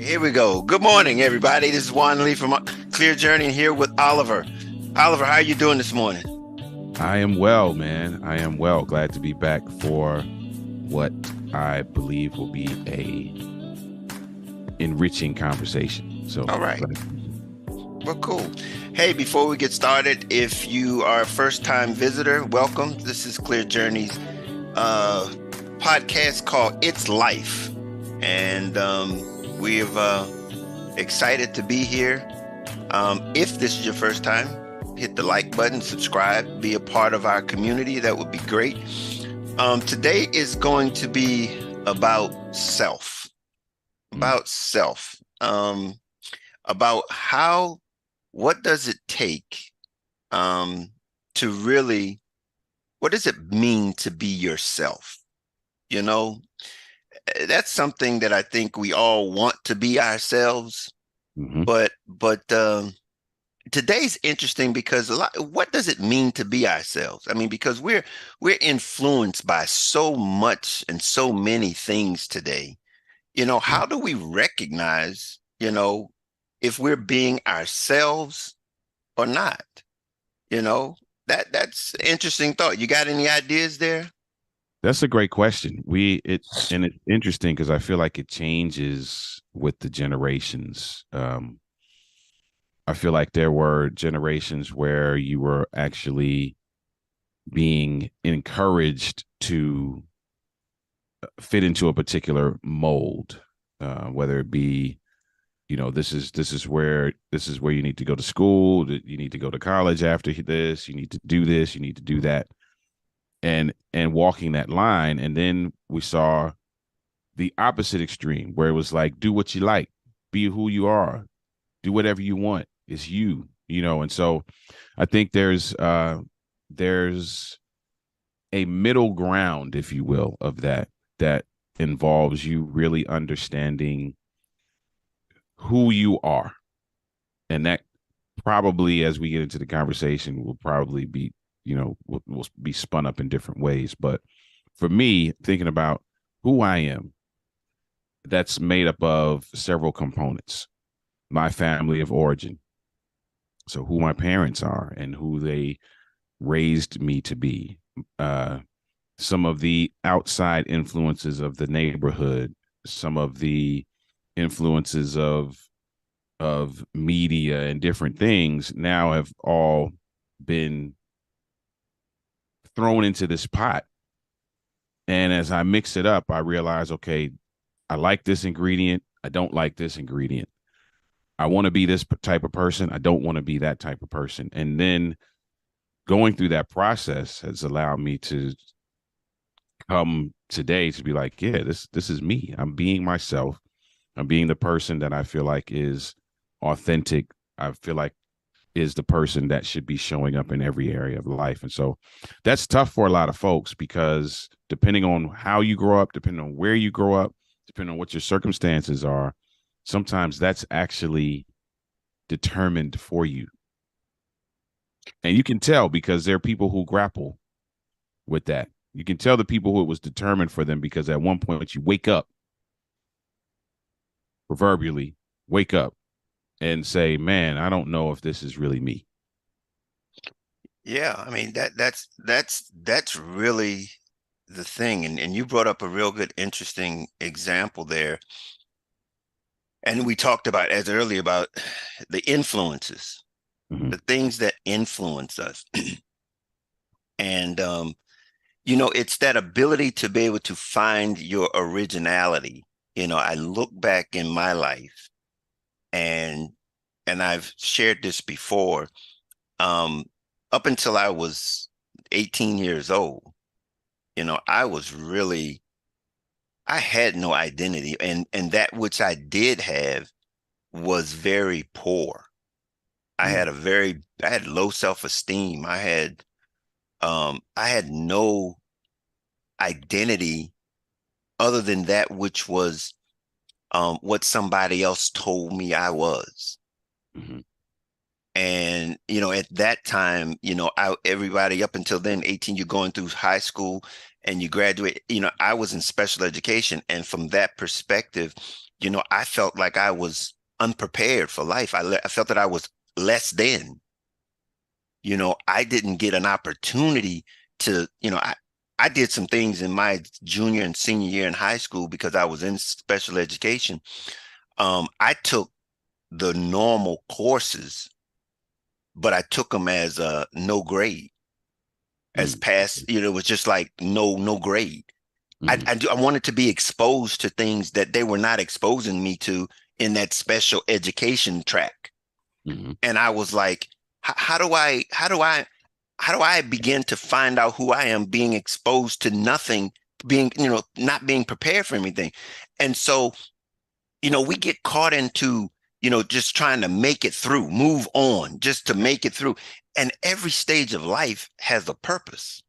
Here we go. Good morning, everybody. This is Juan Lee from Clear Journey here with Oliver. Oliver, how are you doing this morning? I am well, man. I am well. Glad to be back for what I believe will be a enriching conversation. So All right. glad to be here. Well, cool. Hey, before we get started, if you are a first-time visitor, welcome. This is Clear Journey's uh, podcast called It's Life. And we've excited to be here. If this is your first time, hit the like button, subscribe, be a part of our community. That would be great. Today is going to be about self, Mm, about self, about what does it take um, to really, what does it mean to be yourself? You know, that's something that I think we all want to be ourselves, hmm but today's interesting because what does it mean to be ourselves? I mean, because we're influenced by so much and so many things today. Yeah. How do we recognize, if we're being ourselves or not? You know, that's an interesting thought. You got any ideas there? That's a great question. And it's interesting because I feel like it changes with the generations. I feel like there were generations where you were actually being encouraged to fit into a particular mold, whether it be this is where you need to go to school, you need to go to college after this, you need to do this, you need to do that, and walking that line. And then we saw the opposite extreme where it was like, do what you like, be who you are, do whatever you want, it's you. And so I think there's a middle ground, if you will, of that involves you really understanding who you are. And that probably, as we get into the conversation, will probably be, will be spun up in different ways. But for me, thinking about who I am, that's made up of several components. My family of origin. So who my parents are and who they raised me to be. Uh, some of the outside influences of the neighborhood, some of the influences of media and different things now have all been thrown into this pot. And as I mix it up, I realize, okay, I like this ingredient. I don't like this ingredient. I want to be this type of person. I don't want to be that type of person. And then going through that process has allowed me to come today to be like, yeah, this is me. I'm being myself. I'm being the person that I feel like is authentic. I feel like is the person that should be showing up in every area of life. And so that's tough for a lot of folks because depending on how you grow up, depending on where you grow up, depending on what your circumstances are, sometimes that's actually determined for you. And you can tell because there are people who grapple with that. You can tell the people who it was determined for them because at one point you wake up, proverbially, wake up and say, man, I don't know if this is really me. Yeah, I mean that's really the thing. And you brought up a real good, interesting example there. And we talked about as earlier about the influences, Mm-hmm. the things that influence us. And it's that ability to be able to find your originality. I look back in my life and I've shared this before. Um, Up until I was 18 years old, I had no identity, and that which I did have was very poor. I had low self-esteem. I had no identity other than that which was what somebody else told me I was. Mm-hmm. And at that time, everybody up until then, 18, you're going through high school and you graduate. I was in special education, and from that perspective, I felt like I was unprepared for life. I felt that I was less than. I didn't get an opportunity to, I did some things in my junior and senior year in high school because I was in special education. I took the normal courses, but I took them as a no grade, as pass. It was just like no grade. I wanted to be exposed to things that they were not exposing me to in that special education track. And I was like, how do I begin to find out who I am being exposed to nothing, being, not being prepared for anything? And so, we get caught into, just trying to make it through, move on, just to make it through. And every stage of life has a purpose.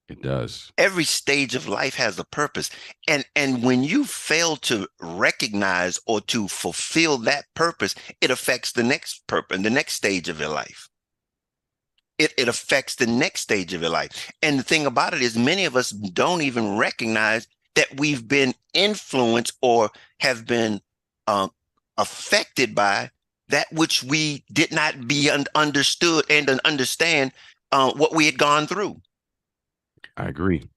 It does. Every stage of life has a purpose. And when you fail to recognize or to fulfill that purpose, it affects the next purpose, the next stage of your life. It affects the next stage of your life. And the thing about it is many of us don't even recognize that we've been influenced or have been affected by that which we did not be understood and understand what we had gone through. I agree.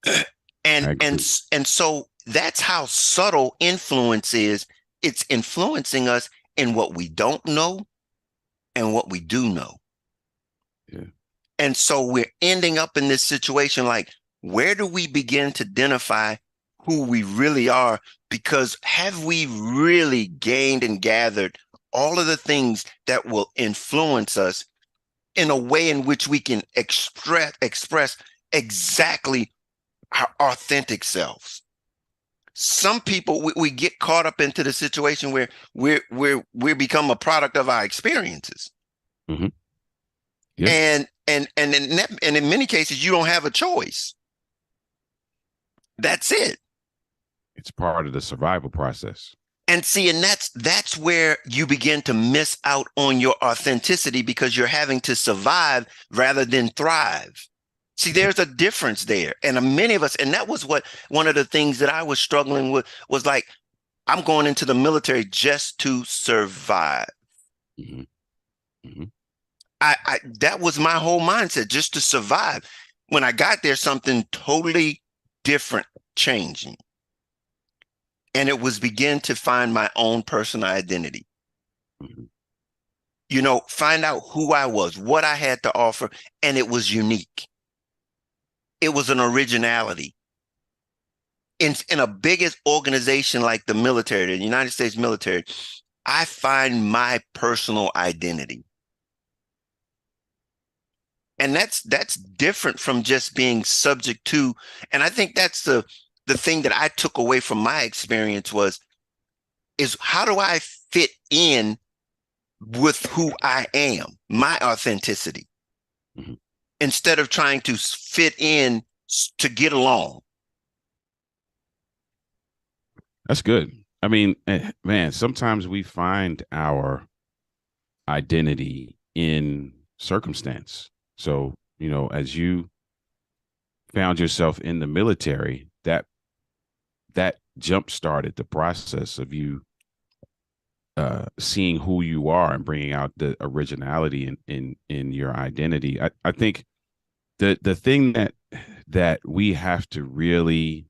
And so that's how subtle influence is. It's influencing us in what we don't know and what we do know. Yeah. And so we're ending up in this situation like, where do we begin to identify who we really are? Because have we really gained and gathered all of the things that will influence us in a way in which we can express exactly our authentic selves? Some people, we get caught up into the situation where we become a product of our experiences. Mm-hmm. Yeah. And in many cases, you don't have a choice. That's it. It's part of the survival process. And see, and that's where you begin to miss out on your authenticity because you're having to survive rather than thrive. See, there's a difference there. And many of us, and that was one of the things that I was struggling with was like, I'm going into the military just to survive. Mm-hmm. Mm-hmm. That was my whole mindset, just to survive. When I got there, something totally different changing. And it was begin to find my own personal identity. Mm-hmm. Find out who I was, what I had to offer, and it was unique. It was an originality. In a biggest organization like the military, the United States military, I find my personal identity. And that's different from just being subject to. And I think that's the thing that I took away from my experience is how do I fit in with who I am, my authenticity, mm-hmm. instead of trying to fit in to get along. That's good. I mean, man, sometimes we find our identity in circumstance. So, as you found yourself in the military, that jump-started the process of you seeing who you are and bringing out the originality in your identity. I think the thing that we have to really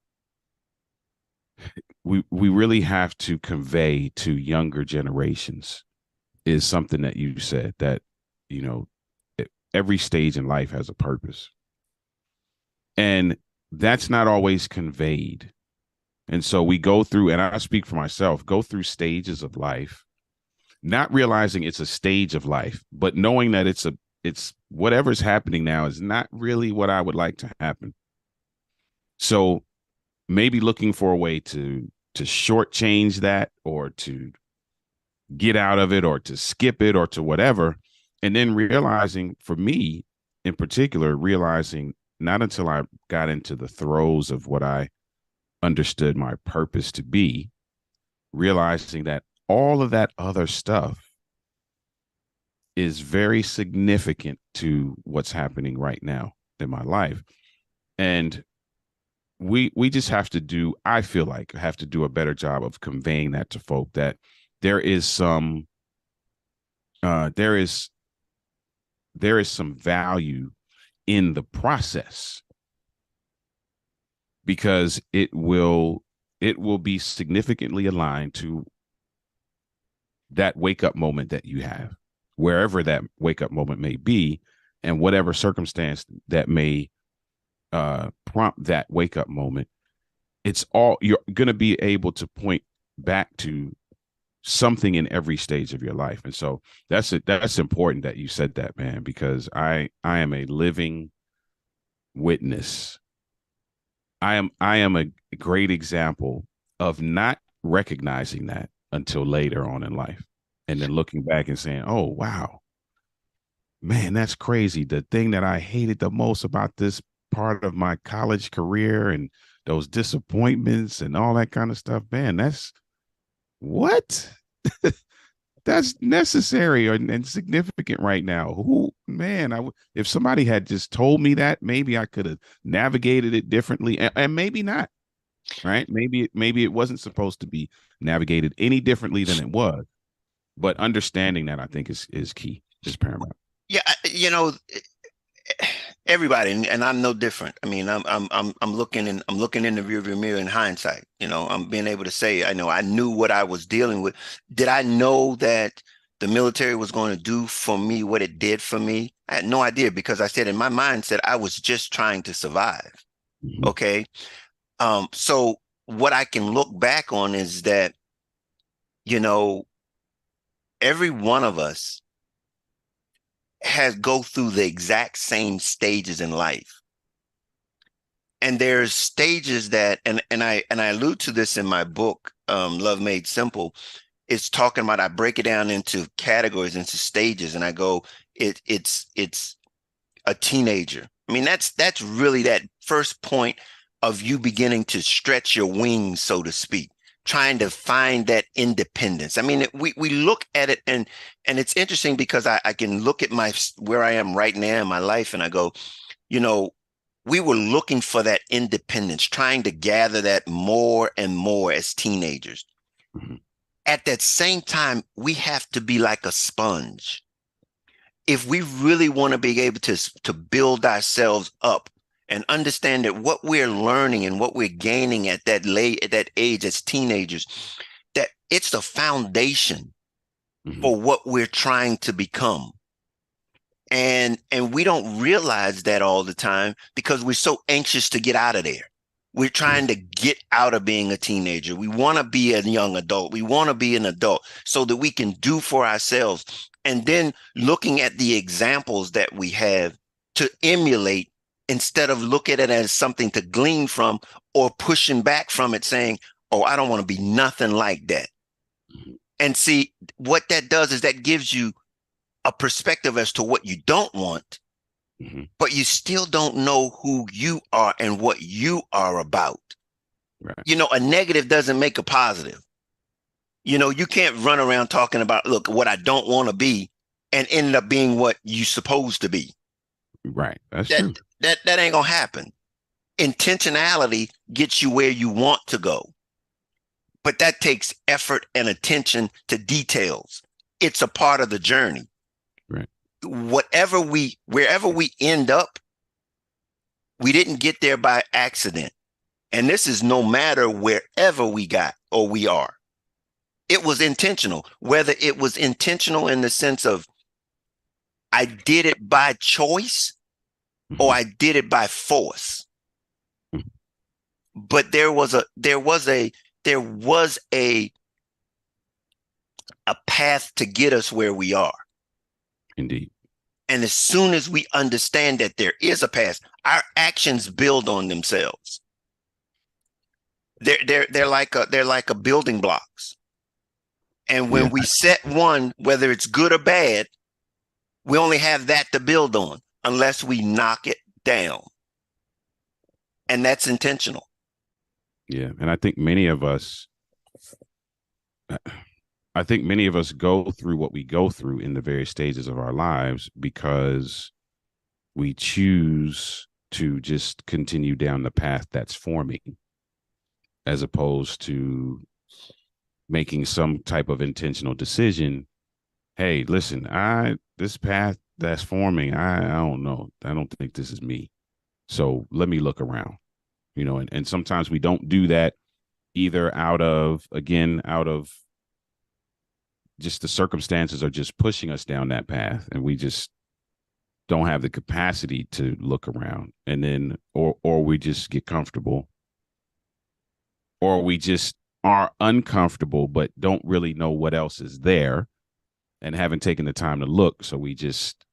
we really have to convey to younger generations is something that you said, that every stage in life has a purpose, and that's not always conveyed. And so we go through, and I speak for myself, go through stages of life, not realizing it's a stage of life, but knowing that it's whatever's happening now is not really what I would like to happen. So maybe looking for a way to shortchange that, or to get out of it, or to skip it, or to whatever. And then realizing, for me in particular, realizing not until I got into the throes of what I understood my purpose to be, realizing that all of that other stuff is very significant to what's happening right now in my life. And we just have to do, I feel like have to do a better job of conveying that to folk, that there is some there is some value in the process, because it will be significantly aligned to that wake up moment that you have, wherever that wake up moment may be, and whatever circumstance that may prompt that wake up moment. It's all, you're going to be able to point back to something in every stage of your life. And so that's important that you said that, man, because I am a living witness. I am a great example of not recognizing that until later on in life, and then looking back and saying, "Oh, wow, man, that's crazy. The thing that I hated the most about this part of my college career and those disappointments and all that kind of stuff, man, that's what that's necessary and significant right now. Who, man, if somebody had just told me that, maybe I could have navigated it differently, and maybe not, right? Maybe it wasn't supposed to be navigated any differently than it was, but understanding that, I think, is key, is paramount. Yeah, everybody, and I'm no different. I mean, I'm looking in the rearview mirror in hindsight. I'm being able to say, I knew what I was dealing with. Did I know that the military was going to do for me what it did for me? I had no idea, because I said in my mindset I was just trying to survive. Mhm. Okay. So what I can look back on is that, every one of us has go through the exact same stages in life. And there's stages that, and I allude to this in my book, Love Made Simple. It's talking about, I break it down into categories, into stages, and I go, it's a teenager. I mean, that's really that first point of you beginning to stretch your wings, so to speak, trying to find that independence. I mean, we look at it, and it's interesting, because I can look at where I am right now in my life, and I go, we were looking for that independence, trying to gather that more and more as teenagers. Mhm. At that same time, we have to be like a sponge. If we really want to be able to build ourselves up and understand that what we're learning and what we're gaining at that age as teenagers, that it's the foundation Mhm. for what we're trying to become. And we don't realize that all the time, because we're so anxious to get out of there. We're trying to get out of being a teenager. We want to be a young adult. We want to be an adult so that we can do for ourselves. And then looking at the examples that we have to emulate, instead of look at it as something to glean from, or pushing back from it, saying, "Oh, I don't want to be nothing like that." Mhm. And see, what that does is that gives you a perspective as to what you don't want, Mhm. but you still don't know who you are and what you are about. Right. A negative doesn't make a positive. You can't run around talking about, look, what I don't want to be, and end up being what you supposed to be. Right. That's That true. that ain't gonna happen. Intentionality gets you where you want to go, but that takes effort and attention to details. It's a part of the journey. Right. Wherever we end up, we didn't get there by accident. And this is no matter wherever we got or we are. It was intentional, whether it was intentional in the sense of I did it by choice or Mhm. I did it by force. Mhm. But there was a path to get us where we are. Indeed. And as soon as we understand that there is a path, our actions build on themselves. They're like a building blocks. And Yeah. when we set one, whether it's good or bad, we only have that to build on unless we knock it down. And that's intentional. Yeah. And I think many of us go through what we go through in the various stages of our lives because we choose to just continue down the path that's forming, as opposed to making some type of intentional decision. Hey, listen, this path that's forming, I don't know. I don't think this is me. So let me look around, and sometimes we don't do that either out of just the circumstances are just pushing us down that path, and we just don't have the capacity to look around, and then or we just get comfortable, or we just are uncomfortable but don't really know what else is there and haven't taken the time to look, so we just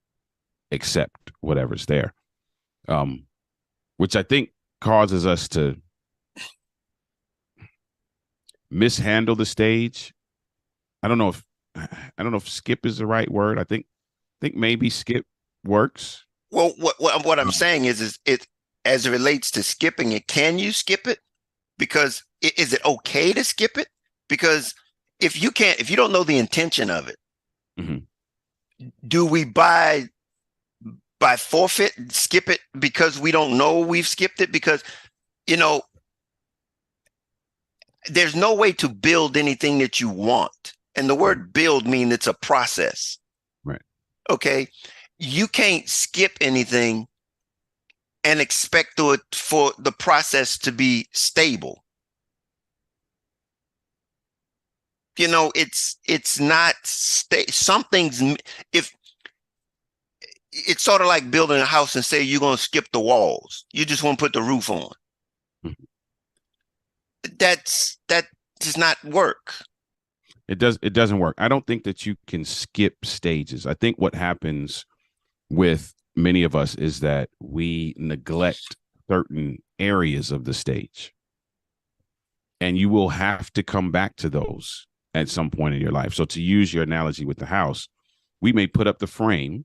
accept whatever's there, which I think causes us to mishandle the stage. I don't know if skip is the right word. I think maybe skip works. Well, what I'm saying is it, as it relates to skipping it, can you skip it? Because is it okay to skip it? Because if you don't know the intention of it, do we by forfeit skip it because we don't know we've skipped it? Because there's no way to build anything that you want. And the word build means it's a process. Right. Okay. You can't skip anything and expect for the process to be stable. It's not something's, if it's sort of like building a house and say you're going to skip the walls. You just want to put the roof on. That does not work. It doesn't work. I don't think that you can skip stages. I think what happens with many of us is that we neglect certain areas of the stage. And you will have to come back to those at some point in your life. So to use your analogy with the house, we may put up the frame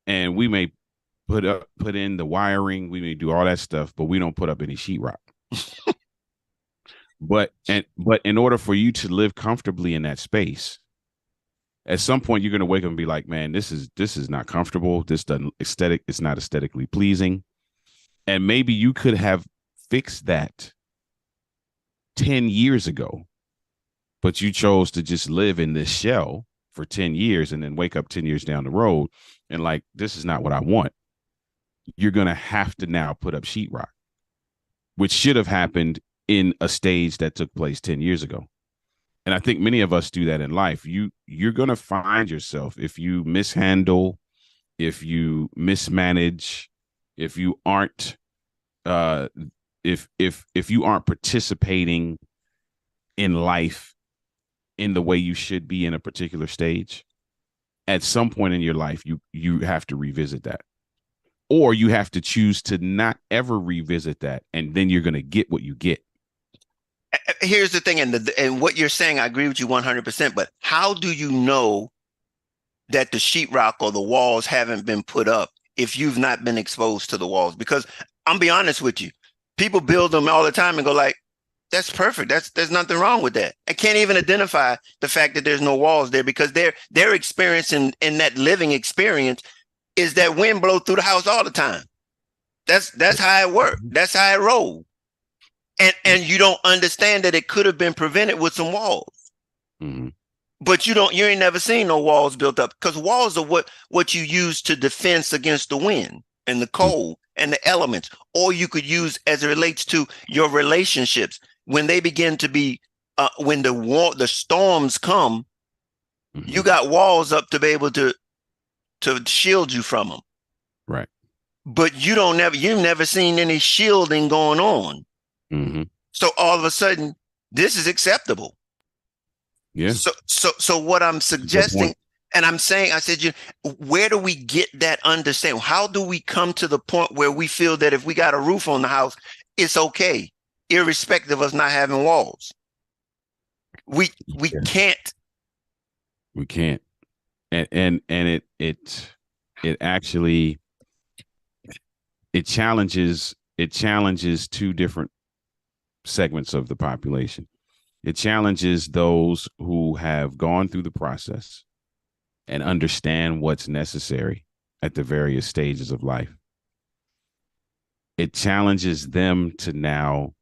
and we may put in the wiring, we may do all that stuff, but we don't put up any sheetrock. But in order for you to live comfortably in that space, at some point you're going to wake up and be like, man, this is not comfortable. It's not aesthetically pleasing. And maybe you could have fixed that 10 years ago, but you chose to just live in this shell for 10 years and then wake up 10 years down the road and like, this is not what I want. You're going to have to now put up sheetrock, which should have happened in a stage that took place 10 years ago. And I think many of us do that in life. You're going to find yourself, if you mishandle, if you mismanage, if you aren't if you aren't participating in life in the way you should be in a particular stage, at some point in your life, you have to revisit that. Or you have to choose to not ever revisit that, and then you're going to get what you get. Here's the thing, and what you're saying, I agree with you 100%, but how do you know that the sheetrock or the walls haven't been put up if you've not been exposed to the walls? Because I'm be honest with you, people build them all the time and go like, that's perfect. There's nothing wrong with that. I can't even identify the fact that there's no walls there, because their experience in that living experience is that wind blow through the house all the time. That's how it works. That's how it rolls. And you don't understand that it could have been prevented with some walls. Mm-hmm. But you ain't never seen no walls built up, because walls are what you use to defense against the wind and the cold and the elements, or you could use as it relates to your relationships. When they begin to be, when the storms come, you got walls up to be able to shield you from them. Right. But you've never seen any shielding going on. Mm-hmm. So all of a sudden, this is acceptable. Yeah. So what I'm suggesting, and I said, where do we get that understanding? How do we come to the point where we feel that if we got a roof on the house, it's okay, irrespective of us not having walls? We can't. We can't. And it actually challenges two different segments of the population. It challenges those who have gone through the process and understand what's necessary at the various stages of life. it challenges them to now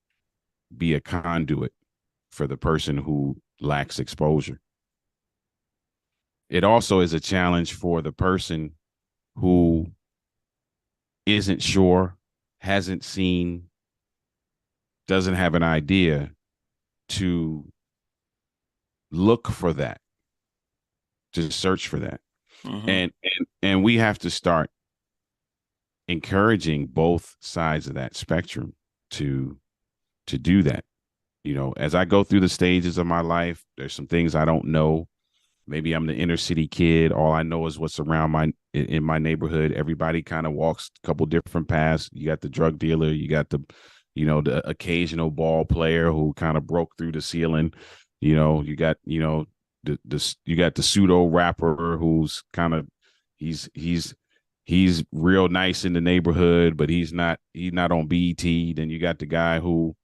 be a conduit for the person who lacks exposure. It also is a challenge for the person who isn't sure, hasn't seen, doesn't have an idea, to look for that, to search for that. Mm-hmm. And we have to start encouraging both sides of that spectrum to do that. You know, as I go through the stages of my life, there's some things I don't know. Maybe I'm the inner city kid. All I know is what's around in my neighborhood. Everybody kind of walks a couple different paths. You got the drug dealer, you got the occasional ball player who kind of broke through the ceiling. You got, you got the pseudo rapper who's kind of he's real nice in the neighborhood, but he's not on BET. Then you got the guy who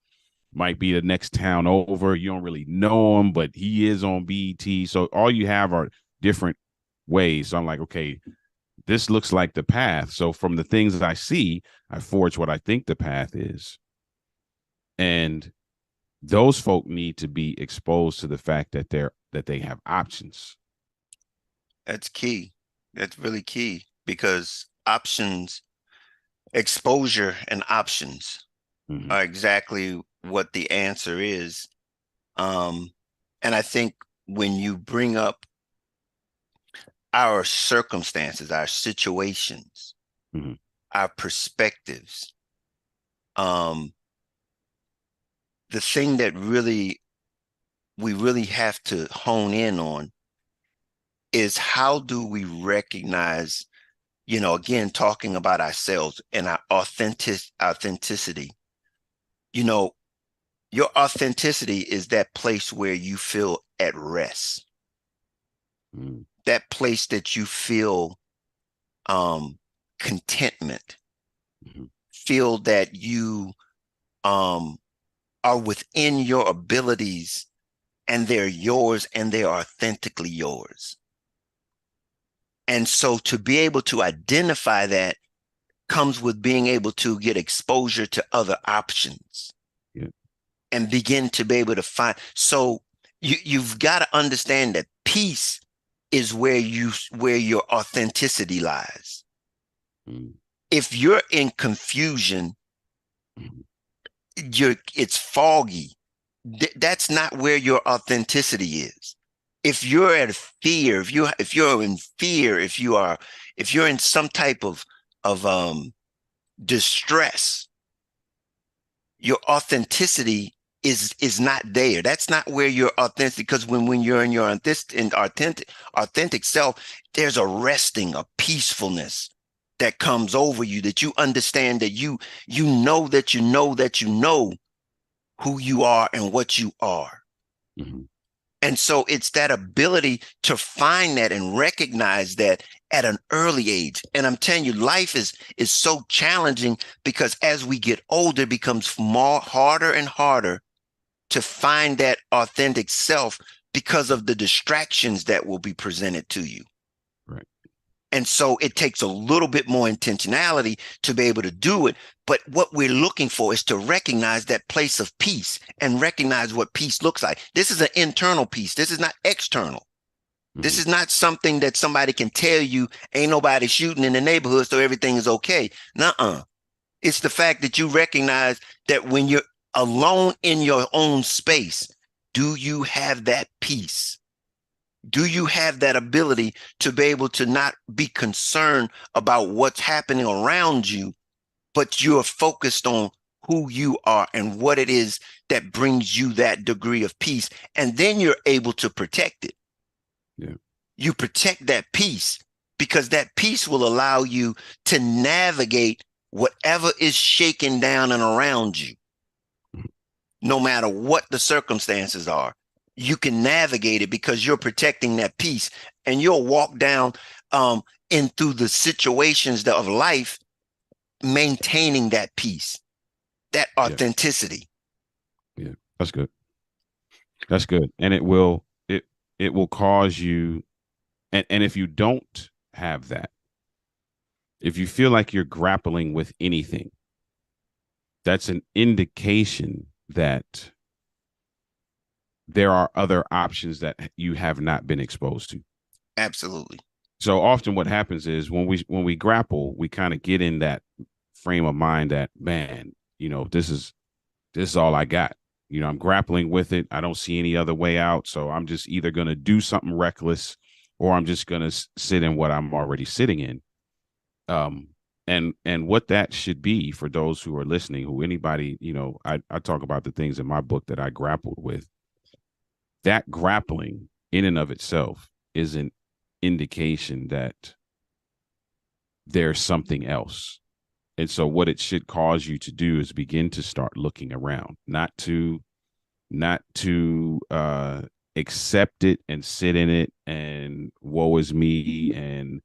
might be the next town over. You don't really know him, but he is on BET. So all you have are different ways. So I'm like, okay, this looks like the path. So from the things that I see, I forge what I think the path is. And those folk need to be exposed to the fact that they have options. That's key. That's really key, because exposure and options are exactly what the answer is. And I think when you bring up our circumstances, our situations, our perspectives, the thing that we really have to hone in on is, how do we recognize, again, talking about ourselves and our authenticity. Your authenticity is that place where you feel at rest. That place that you feel contentment, feel that you are within your abilities, and they're yours, and they are authentically yours. And so to be able to identify that comes with being able to get exposure to other options, and begin to be able to find. So you've got to understand that peace is where your authenticity lies. If you're in confusion, it's foggy. That's not where your authenticity is. If you're at fear, if you're in fear, if you're in some type of distress, your authenticity is not there. That's not where you're authentic, because when you're in your authentic self, there's a resting, a peacefulness that comes over you, that you understand, that you know that you know that you know who you are and what you are. And so it's that ability to find that and recognize that at an early age. And I'm telling you, life is so challenging, because as we get older, it becomes harder and harder to find that authentic self, because of the distractions that will be presented to you. Right. And so it takes a little bit more intentionality to be able to do it. But what we're looking for is to recognize that place of peace, and recognize what peace looks like. This is an internal peace. This is not external. This is not something that somebody can tell you, ain't nobody shooting in the neighborhood, so everything is okay. Nuh-uh. It's the fact that you recognize that when you're alone in your own space, do you have that peace? Do you have that ability to be able to not be concerned about what's happening around you, but you're focused on who you are and what it is that brings you that degree of peace? And then you're able to protect it. Yeah. You protect that peace, because that peace will allow you to navigate whatever is shaking down and around you. No matter what the circumstances are, you can navigate it, because you're protecting that peace, and you'll walk down in through the situations of life, maintaining that peace, that authenticity. Yeah, that's good. That's good. And it will cause you, and if you don't have that, if you feel like you're grappling with anything, that's an indication that there are other options that you have not been exposed to. Absolutely. So often what happens is when we grapple, we kind of get in that frame of mind that, man, this is all I got. I'm grappling with it. I don't see any other way out. So I'm just either going to do something reckless, or I'm just going to sit in what I'm already sitting in. And what that should be for those who are listening, who anybody, I talk about the things in my book that I grappled with. That grappling in and of itself is an indication that there's something else. And so what it should cause you to do is begin to start looking around, not to accept it and sit in it and woe is me. And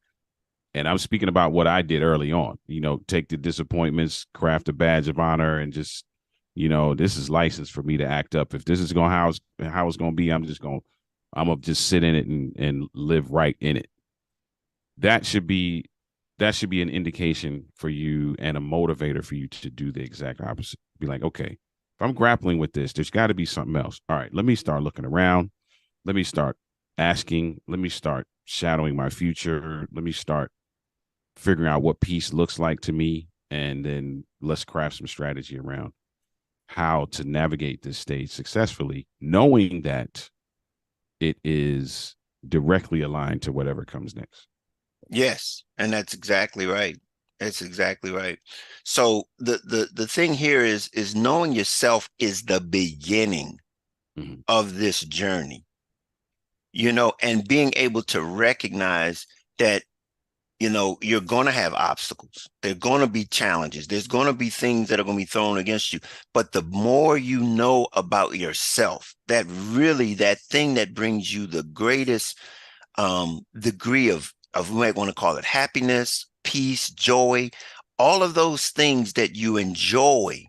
I'm speaking about what I did early on, take the disappointments, craft a badge of honor, and just, this is license for me to act up. If this is how it's going to be, I'm gonna just sit in it and live right in it. That should be an indication for you and a motivator for you to do the exact opposite. Be like, okay, if I'm grappling with this, there's got to be something else. All right, let me start looking around. Let me start asking. Let me start shadowing my future. Let me start figuring out what peace looks like to me. And then let's craft some strategy around how to navigate this stage successfully, knowing that it is directly aligned to whatever comes next. Yes, and that's exactly right. That's exactly right. So the thing here is knowing yourself is the beginning of this journey, and being able to recognize that, you're going to have obstacles. There are going to be challenges. There's going to be things that are going to be thrown against you. But the more you know about yourself, that thing that brings you the greatest degree of we might want to call it happiness, peace, joy, all of those things that you enjoy,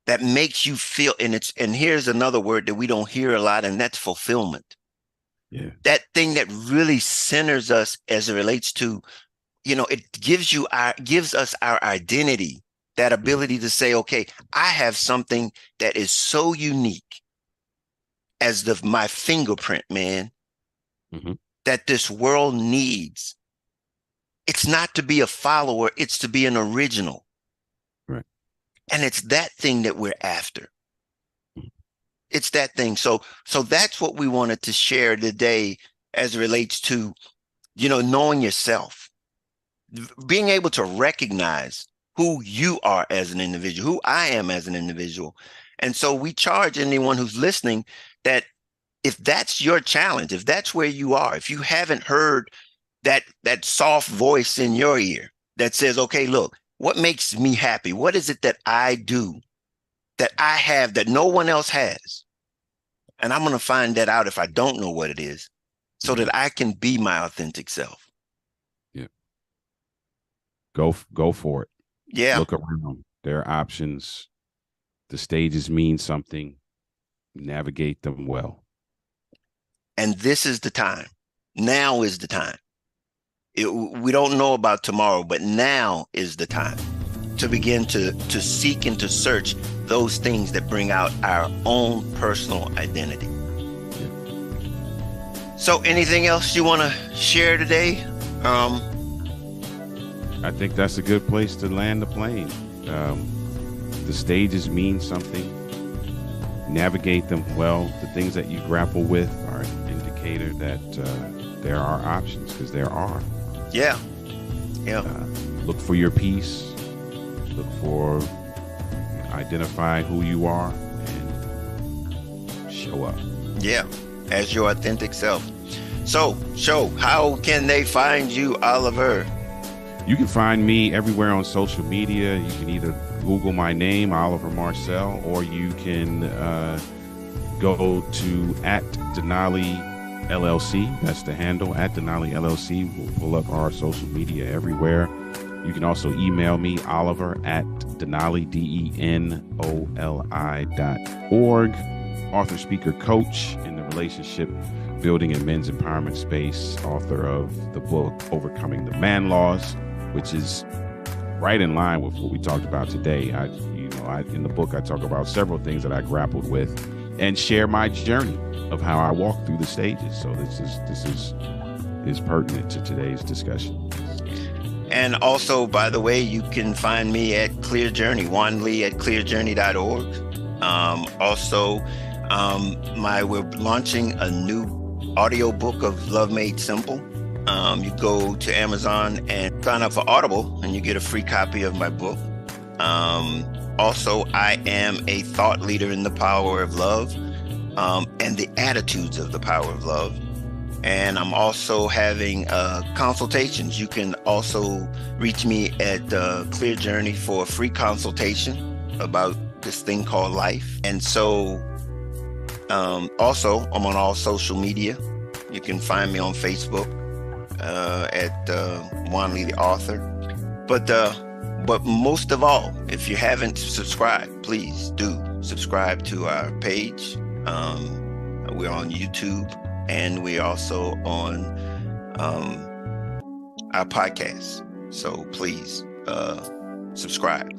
that makes you feel, and here's another word that we don't hear a lot, and that's fulfillment. Yeah. That thing that really centers us as it relates to, it gives us our identity, that ability to say, okay, I have something that is so unique as my fingerprint, man, that this world needs. It's not to be a follower, it's to be an original. Right. And it's that thing that we're after. It's that thing. So that's what we wanted to share today as it relates to, knowing yourself, being able to recognize who you are as an individual, who I am as an individual. And so we charge anyone who's listening that if that's your challenge, if that's where you are, if you haven't heard that soft voice in your ear that says, okay, look, what makes me happy? What is it that I do that I have that no one else has? And I'm going to find that out if I don't know what it is, so that I can be my authentic self. Yeah. Go for it. Yeah. Look around. There are options. The stages mean something. Navigate them well. And this is the time. Now is the time. We don't know about tomorrow, but now is the time to begin to seek and to search those things that bring out our own personal identity. Yeah. So anything else you want to share today? I think that's a good place to land the plane. The stages mean something. Navigate them well. The things that you grapple with are an indicator that there are options, because there are. Yeah. Yeah. Look for your peace. Look for, identify who you are and show up. Yeah. As your authentic self. So, how can they find you, Oliver? You can find me everywhere on social media. You can either Google my name, Oliver Marcel, or you can go to @Denali LLC. That's the handle, @Denali LLC. We'll pull up our social media everywhere. You can also email me, Oliver @Denali, DENOLI.org. Author, speaker, coach in the relationship building and men's empowerment space. Author of the book Overcoming the Man Laws, which is right in line with what we talked about today. In the book, I talk about several things that I grappled with and share my journey of how I walk through the stages. So this is pertinent to today's discussion. And also, by the way, you can find me at Clear Journey, Juan Lee at clearjourney.org. We're launching a new audio book of Love Made Simple. You go to Amazon and sign up for Audible, and you get a free copy of my book. Also, I am a thought leader in the power of love, and the attitudes of the power of love. And I'm also having consultations. You can also reach me at Clear Journey for a free consultation about this thing called life. And so also, I'm on all social media. You can find me on Facebook at Juan Lee the author. But most of all, if you haven't subscribed, please do subscribe to our page. We're on YouTube, and we're also on our podcast. So please subscribe.